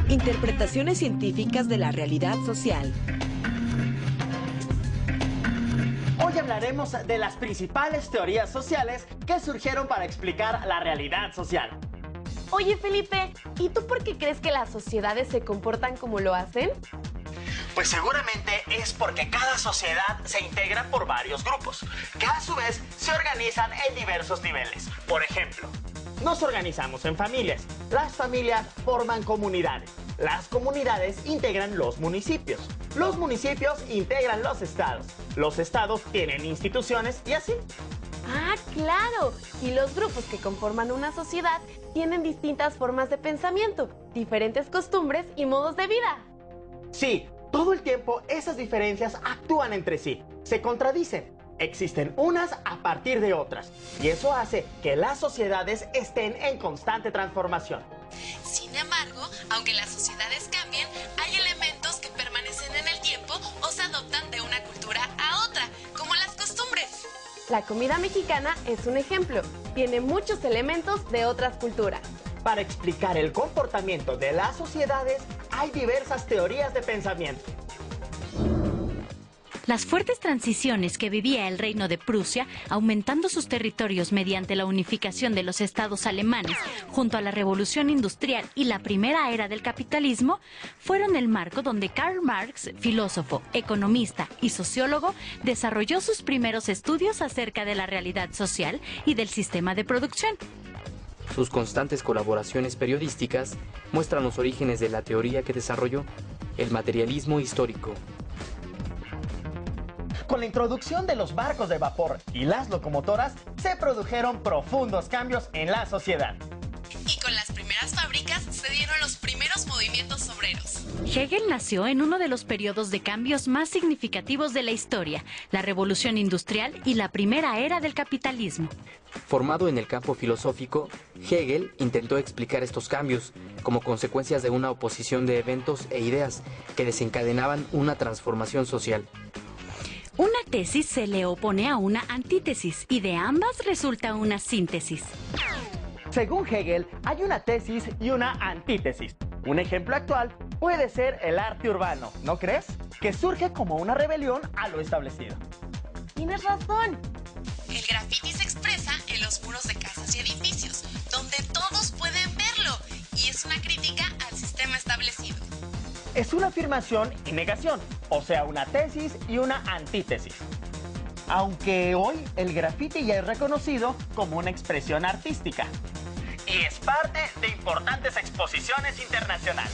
Interpretaciones científicas de la realidad social. Hoy hablaremos de las principales teorías sociales que surgieron para explicar la realidad social. Oye, Felipe, ¿y tú por qué crees que las sociedades se comportan como lo hacen? Pues seguramente es porque cada sociedad se integra por varios grupos, que a su vez se organizan en diversos niveles. Por ejemplo, nos organizamos en familias. Las familias forman comunidades. Las comunidades integran los municipios. Los municipios integran los estados. Los estados tienen instituciones y así. Ah, claro. Y los grupos que conforman una sociedad tienen distintas formas de pensamiento, diferentes costumbres y modos de vida. Sí, todo el tiempo esas diferencias actúan entre sí, se contradicen. Existen unas a partir de otras, y eso hace que las sociedades estén en constante transformación. Sin embargo, aunque las sociedades cambien, hay elementos que permanecen en el tiempo o se adoptan de una cultura a otra, como las costumbres. La comida mexicana es un ejemplo. Tiene muchos elementos de otras culturas. Para explicar el comportamiento de las sociedades, hay diversas teorías de pensamiento. Las fuertes transiciones que vivía el Reino de Prusia, aumentando sus territorios mediante la unificación de los estados alemanes, junto a la Revolución Industrial y la primera era del capitalismo, fueron el marco donde Karl Marx, filósofo, economista y sociólogo, desarrolló sus primeros estudios acerca de la realidad social y del sistema de producción. Sus constantes colaboraciones periodísticas muestran los orígenes de la teoría que desarrolló, el materialismo histórico. Con la introducción de los barcos de vapor y las locomotoras, se produjeron profundos cambios en la sociedad. Y con las primeras fábricas se dieron los primeros movimientos obreros. Hegel nació en uno de los periodos de cambios más significativos de la historia, la Revolución Industrial y la primera era del capitalismo. Formado en el campo filosófico, Hegel intentó explicar estos cambios como consecuencias de una oposición de eventos e ideas que desencadenaban una transformación social. Una tesis se le opone a una antítesis y de ambas resulta una síntesis. Según Hegel, hay una tesis y una antítesis. Un ejemplo actual puede ser el arte urbano, ¿no crees? Que surge como una rebelión a lo establecido. Tienes razón. El graffiti se expresa en los muros de casas y edificios, donde todos pueden verlo, y es una crítica al sistema establecido. Es una afirmación y negación, o sea, una tesis y una antítesis. Aunque hoy el graffiti ya es reconocido como una expresión artística y es parte de importantes exposiciones internacionales.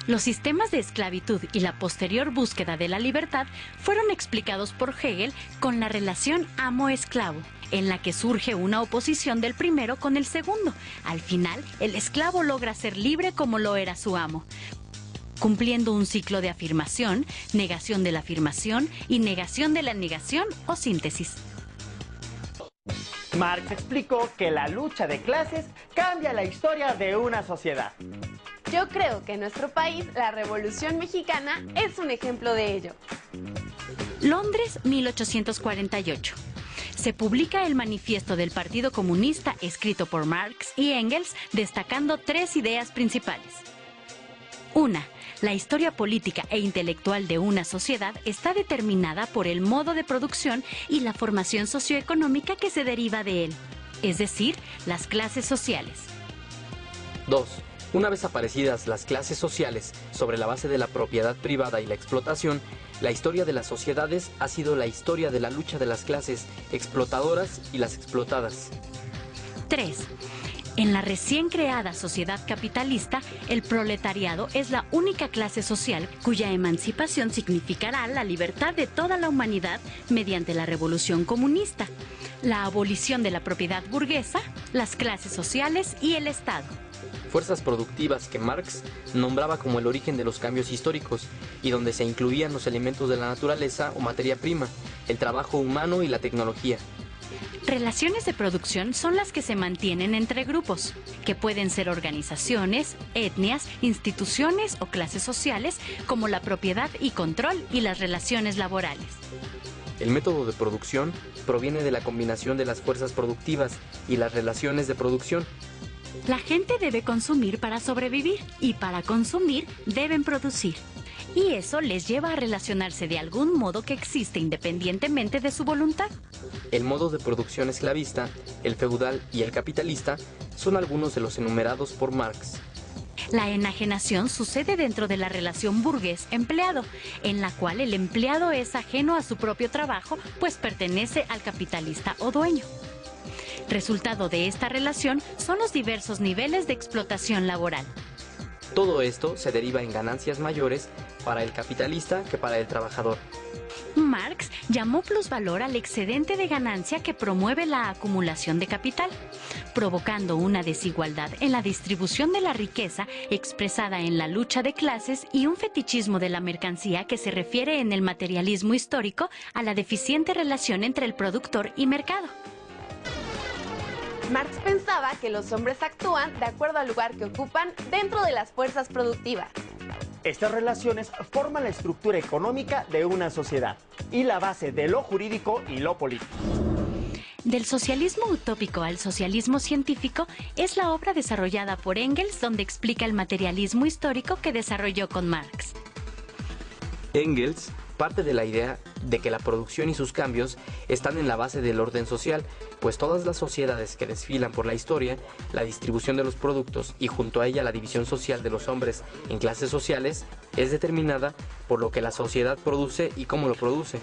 Los sistemas de esclavitud y la posterior búsqueda de la libertad fueron explicados por Hegel con la relación amo-esclavo, en la que surge una oposición del primero con el segundo. Al final, el esclavo logra ser libre como lo era su amo, cumpliendo un ciclo de afirmación, negación de la afirmación y negación de la negación o síntesis. Marx explicó que la lucha de clases cambia la historia de una sociedad. Yo creo que en nuestro país la Revolución Mexicana es un ejemplo de ello. Londres, 1848. Se publica el manifiesto del Partido Comunista escrito por Marx y Engels, destacando tres ideas principales. 1. La historia política e intelectual de una sociedad está determinada por el modo de producción y la formación socioeconómica que se deriva de él, es decir, las clases sociales. 2. Una vez aparecidas las clases sociales sobre la base de la propiedad privada y la explotación, la historia de las sociedades ha sido la historia de la lucha de las clases explotadoras y las explotadas. 3. En la recién creada sociedad capitalista, el proletariado es la única clase social cuya emancipación significará la libertad de toda la humanidad mediante la revolución comunista, la abolición de la propiedad burguesa, las clases sociales y el Estado. Fuerzas productivas que Marx nombraba como el origen de los cambios históricos y donde se incluían los elementos de la naturaleza o materia prima, el trabajo humano y la tecnología. Relaciones de producción son las que se mantienen entre grupos, que pueden ser organizaciones, etnias, instituciones o clases sociales, como la propiedad y control y las relaciones laborales. El método de producción proviene de la combinación de las fuerzas productivas y las relaciones de producción. La gente debe consumir para sobrevivir y para consumir deben producir. Y eso les lleva a relacionarse de algún modo que existe independientemente de su voluntad. El modo de producción esclavista, el feudal y el capitalista son algunos de los enumerados por Marx. La enajenación sucede dentro de la relación burgués-empleado, en la cual el empleado es ajeno a su propio trabajo, pues pertenece al capitalista o dueño. Resultado de esta relación son los diversos niveles de explotación laboral. Todo esto se deriva en ganancias mayores para el capitalista que para el trabajador. Marx llamó plusvalor al excedente de ganancia que promueve la acumulación de capital, provocando una desigualdad en la distribución de la riqueza expresada en la lucha de clases y un fetichismo de la mercancía que se refiere en el materialismo histórico a la deficiente relación entre el productor y mercado. Marx pensaba que los hombres actúan de acuerdo al lugar que ocupan dentro de las fuerzas productivas. Estas relaciones forman la estructura económica de una sociedad y la base de lo jurídico y lo político. Del socialismo utópico al socialismo científico es la obra desarrollada por Engels, donde explica el materialismo histórico que desarrolló con Marx. Engels parte de la idea de que la producción y sus cambios están en la base del orden social, pues todas las sociedades que desfilan por la historia, la distribución de los productos y junto a ella la división social de los hombres en clases sociales es determinada por lo que la sociedad produce y cómo lo produce.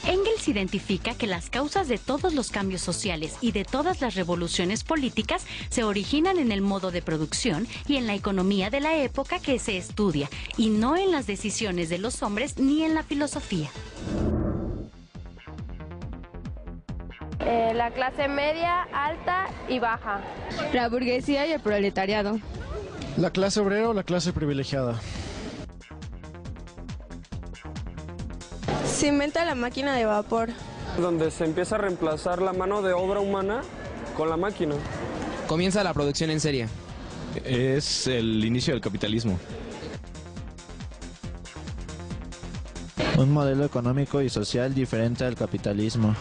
Engels identifica que las causas de todos los cambios sociales y de todas las revoluciones políticas se originan en el modo de producción y en la economía de la época que se estudia, y no en las decisiones de los hombres ni en la filosofía. La clase media, alta y baja. La burguesía y el proletariado. La clase obrera o la clase privilegiada. Se inventa la máquina de vapor. Donde se empieza a reemplazar la mano de obra humana con la máquina. Comienza la producción en serie. Es el inicio del capitalismo. Un modelo económico y social diferente al capitalismo.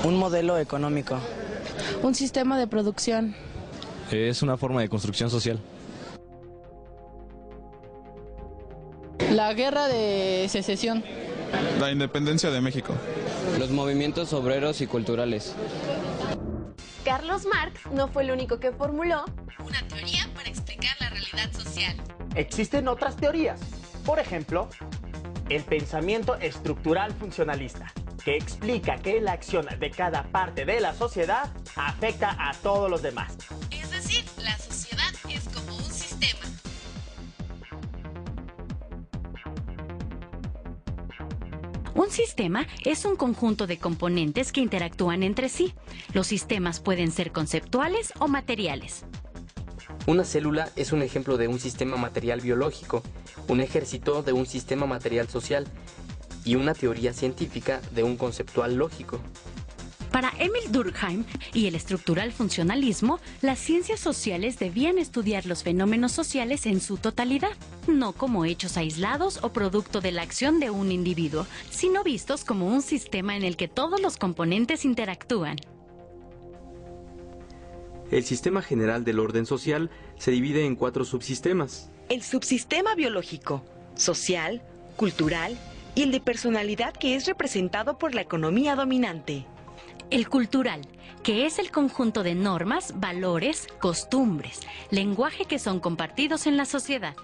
Un modelo económico. Un sistema de producción. Es una forma de construcción social. La guerra de secesión. La independencia de México. Los movimientos obreros y culturales. Carlos Marx no fue el único que formuló una teoría para explicar la realidad social. Existen otras teorías. Por ejemplo, el pensamiento estructural funcionalista, que explica que la acción de cada parte de la sociedad afecta a todos los demás. Es decir, la sociedad es como un sistema. Un sistema es un conjunto de componentes que interactúan entre sí. Los sistemas pueden ser conceptuales o materiales. Una célula es un ejemplo de un sistema material biológico, un ejército de un sistema material social y una teoría científica de un conceptual lógico. Para Emil Durkheim y el estructural funcionalismo, las ciencias sociales debían estudiar los fenómenos sociales en su totalidad, no como hechos aislados o producto de la acción de un individuo, sino vistos como un sistema en el que todos los componentes interactúan. El sistema general del orden social se divide en 4 subsistemas. El subsistema biológico, social, cultural y el de personalidad, que es representado por la economía dominante. El cultural, que es el conjunto de normas, valores, costumbres, lenguaje que son compartidos en la sociedad.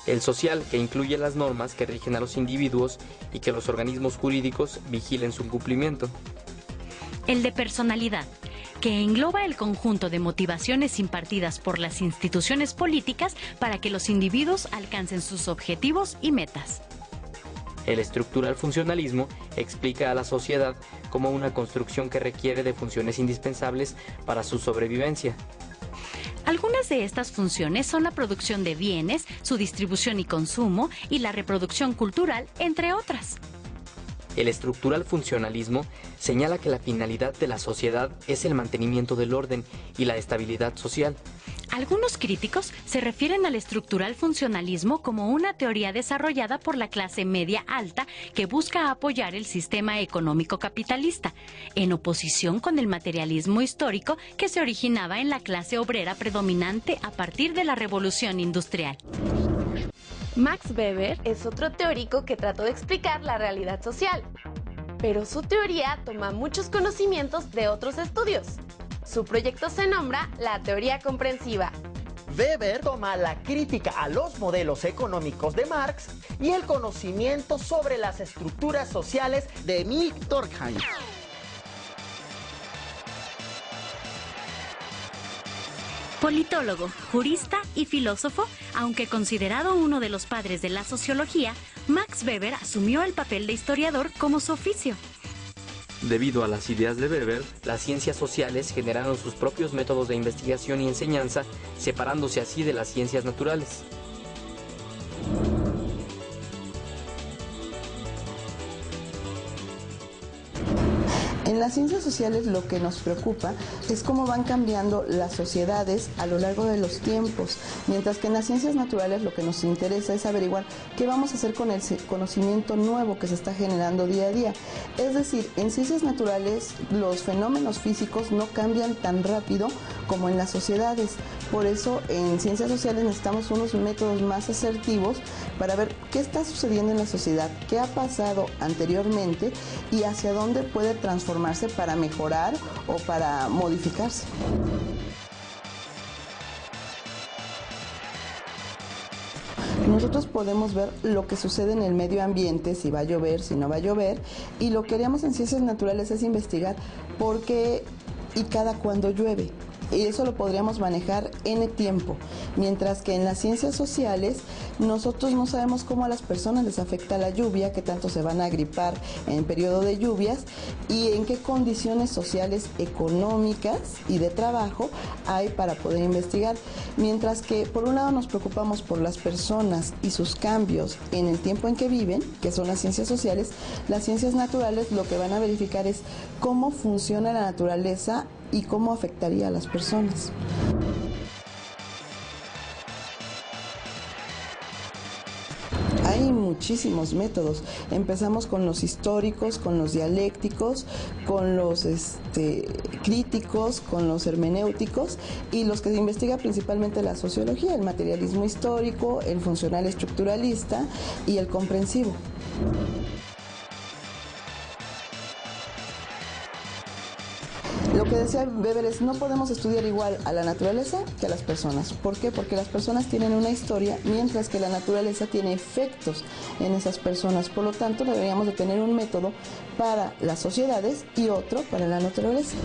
El social, que incluye las normas que rigen a los individuos y que los organismos jurídicos vigilen su cumplimiento. El de personalidad, que engloba el conjunto de motivaciones impartidas por las instituciones políticas para que los individuos alcancen sus objetivos y metas. El estructural funcionalismo explica a la sociedad como una construcción que requiere de funciones indispensables para su sobrevivencia. Algunas de estas funciones son la producción de bienes, su distribución y consumo, y la reproducción cultural, entre otras. El estructural funcionalismo señala que la finalidad de la sociedad es el mantenimiento del orden y la estabilidad social. Algunos críticos se refieren al estructural funcionalismo como una teoría desarrollada por la clase media alta que busca apoyar el sistema económico capitalista, en oposición con el materialismo histórico que se originaba en la clase obrera predominante a partir de la Revolución Industrial. Max Weber es otro teórico que trató de explicar la realidad social, pero su teoría toma muchos conocimientos de otros estudios. Su proyecto se nombra la teoría comprensiva. Weber toma la crítica a los modelos económicos de Marx y el conocimiento sobre las estructuras sociales de Emil Durkheim. Politólogo, jurista y filósofo, aunque considerado uno de los padres de la sociología, Max Weber asumió el papel de historiador como su oficio. Debido a las ideas de Weber, las ciencias sociales generaron sus propios métodos de investigación y enseñanza, separándose así de las ciencias naturales. En las ciencias sociales lo que nos preocupa es cómo van cambiando las sociedades a lo largo de los tiempos, mientras que en las ciencias naturales lo que nos interesa es averiguar qué vamos a hacer con el conocimiento nuevo que se está generando día a día. Es decir, en ciencias naturales los fenómenos físicos no cambian tan rápido como en las sociedades. Por eso en ciencias sociales necesitamos unos métodos más asertivos para ver qué está sucediendo en la sociedad, qué ha pasado anteriormente y hacia dónde puede transformarse para mejorar o para modificarse. Nosotros podemos ver lo que sucede en el medio ambiente, si va a llover, si no va a llover, y lo que haríamos en ciencias naturales es investigar por qué y cada cuándo llueve. Y eso lo podríamos manejar en el tiempo, mientras que en las ciencias sociales nosotros no sabemos cómo a las personas les afecta la lluvia, qué tanto se van a agripar en periodo de lluvias y en qué condiciones sociales, económicas y de trabajo hay para poder investigar. Mientras que por un lado nos preocupamos por las personas y sus cambios en el tiempo en que viven, que son las ciencias sociales, las ciencias naturales lo que van a verificar es cómo funciona la naturaleza y cómo afectaría a las personas. Hay muchísimos métodos. Empezamos con los históricos, con los dialécticos, con los críticos, con los hermenéuticos y los que se investiga principalmente la sociología, el materialismo histórico, el funcional estructuralista y el comprensivo. Lo que decía Weber es, no podemos estudiar igual a la naturaleza que a las personas. ¿Por qué? Porque las personas tienen una historia, mientras que la naturaleza tiene efectos en esas personas. Por lo tanto, deberíamos de tener un método para las sociedades y otro para la naturaleza.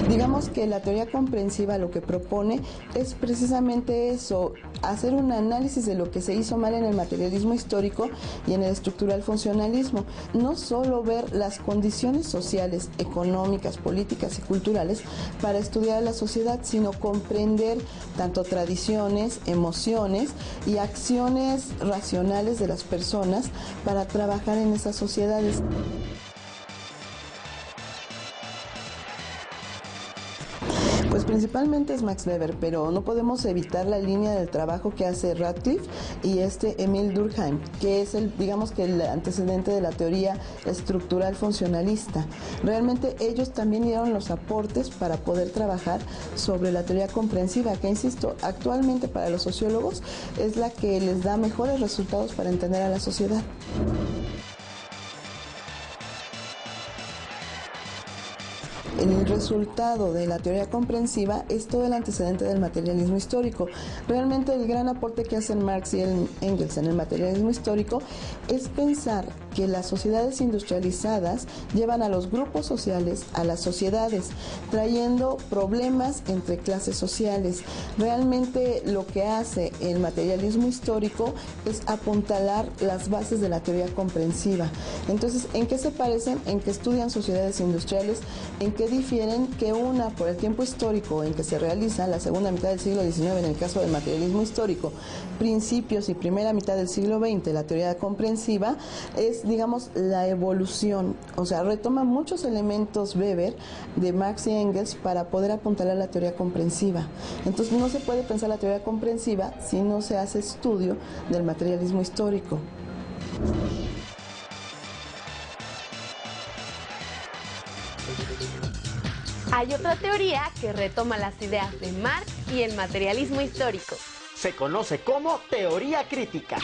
Digamos que la teoría comprensiva lo que propone es precisamente eso, hacer un análisis de lo que se hizo mal en el materialismo histórico y en el estructural funcionalismo. No solo ver las condiciones sociales, económicas, políticas y culturales para estudiar a la sociedad, sino comprender tanto tradiciones, emociones y acciones racionales de las personas para trabajar en esas sociedades. Pues principalmente es Max Weber, pero no podemos evitar la línea del trabajo que hace Radcliffe y Emil Durkheim, que es digamos que el antecedente de la teoría estructural funcionalista. Realmente ellos también dieron los aportes para poder trabajar sobre la teoría comprensiva, que insisto, actualmente para los sociólogos es la que les da mejores resultados para entender a la sociedad. El resultado de la teoría comprensiva es todo el antecedente del materialismo histórico. Realmente el gran aporte que hacen Marx y Engels en el materialismo histórico es pensar que las sociedades industrializadas llevan a los grupos sociales a las sociedades, trayendo problemas entre clases sociales. Realmente lo que hace el materialismo histórico es apuntalar las bases de la teoría comprensiva. Entonces, ¿en qué se parecen? En que estudian sociedades industriales, en que difieren que una por el tiempo histórico en que se realiza, la segunda mitad del siglo XIX en el caso del materialismo histórico, principios y primera mitad del siglo XX, la teoría comprensiva, es digamos, la evolución. O sea, retoma muchos elementos Weber de Marx y Engels para poder apuntar a la teoría comprensiva. Entonces, no se puede pensar la teoría comprensiva si no se hace estudio del materialismo histórico. Hay otra teoría que retoma las ideas de Marx y el materialismo histórico. Se conoce como teoría crítica.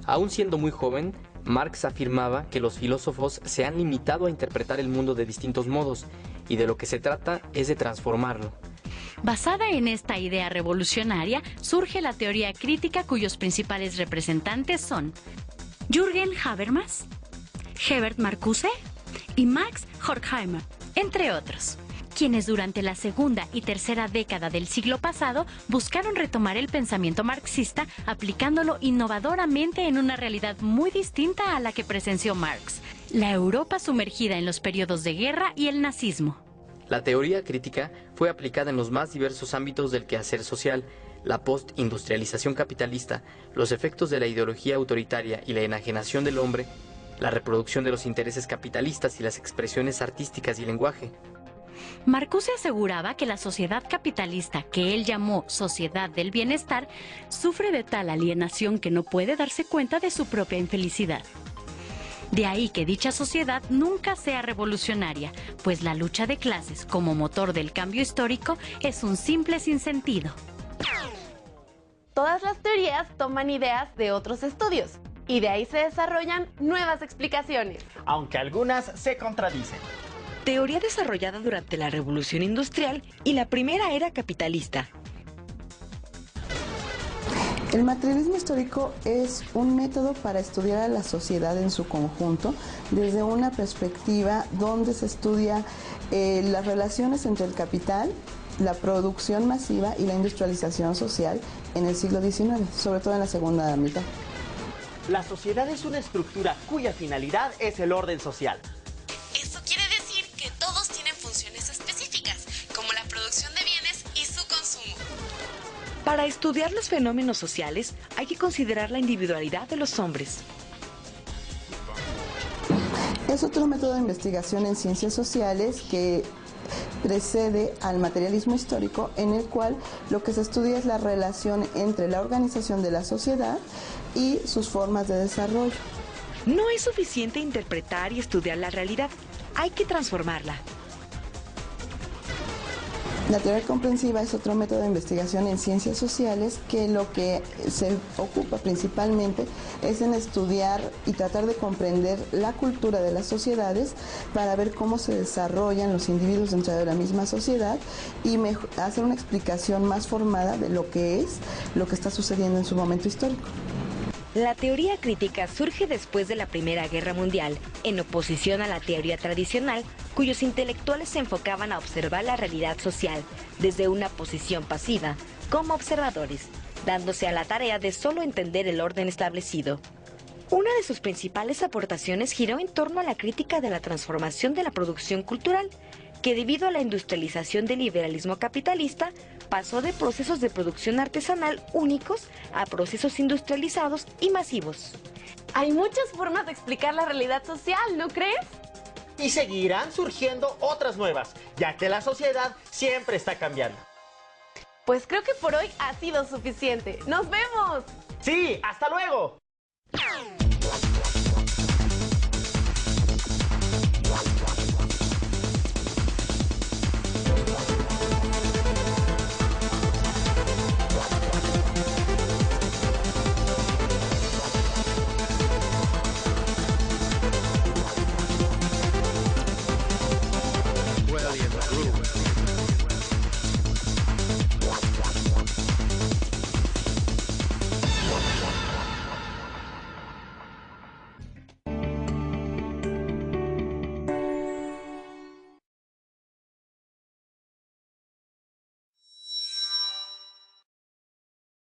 Aún siendo muy joven, Marx afirmaba que los filósofos se han limitado a interpretar el mundo de distintos modos y de lo que se trata es de transformarlo. Basada en esta idea revolucionaria, surge la teoría crítica cuyos principales representantes son Jürgen Habermas, Herbert Marcuse y Max Horkheimer, entre otros, quienes durante la segunda y tercera década del siglo pasado buscaron retomar el pensamiento marxista aplicándolo innovadoramente en una realidad muy distinta a la que presenció Marx, la Europa sumergida en los periodos de guerra y el nazismo. La teoría crítica fue aplicada en los más diversos ámbitos del quehacer social, la postindustrialización capitalista, los efectos de la ideología autoritaria y la enajenación del hombre, la reproducción de los intereses capitalistas y las expresiones artísticas y lenguaje. Marcuse aseguraba que la sociedad capitalista, que él llamó sociedad del bienestar, sufre de tal alienación que no puede darse cuenta de su propia infelicidad. De ahí que dicha sociedad nunca sea revolucionaria, pues la lucha de clases como motor del cambio histórico es un simple sinsentido. Todas las teorías toman ideas de otros estudios y de ahí se desarrollan nuevas explicaciones. Aunque algunas se contradicen. Teoría desarrollada durante la Revolución Industrial y la primera era capitalista. El materialismo histórico es un método para estudiar a la sociedad en su conjunto desde una perspectiva donde se estudia las relaciones entre el capital, la producción masiva y la industrialización social en el siglo XIX, sobre todo en la segunda mitad. La sociedad es una estructura cuya finalidad es el orden social. Eso quiere decir que todos tienen funciones específicas, como la producción de bienes y su consumo. Para estudiar los fenómenos sociales hay que considerar la individualidad de los hombres. Es otro método de investigación en ciencias sociales que precede al materialismo histórico, en el cual lo que se estudia es la relación entre la organización de la sociedad y sus formas de desarrollo. No es suficiente interpretar y estudiar la realidad, hay que transformarla. La teoría comprensiva es otro método de investigación en ciencias sociales que lo que se ocupa principalmente es en estudiar y tratar de comprender la cultura de las sociedades para ver cómo se desarrollan los individuos dentro de la misma sociedad y hacer una explicación más formada de lo que está sucediendo en su momento histórico. La teoría crítica surge después de la Primera Guerra Mundial, en oposición a la teoría tradicional, cuyos intelectuales se enfocaban a observar la realidad social desde una posición pasiva, como observadores, dándose a la tarea de solo entender el orden establecido. Una de sus principales aportaciones giró en torno a la crítica de la transformación de la producción cultural, que debido a la industrialización del liberalismo capitalista, pasó de procesos de producción artesanal únicos a procesos industrializados y masivos. Hay muchas formas de explicar la realidad social, ¿no crees? Y seguirán surgiendo otras nuevas, ya que la sociedad siempre está cambiando. Pues creo que por hoy ha sido suficiente. ¡Nos vemos! ¡Sí! ¡Hasta luego!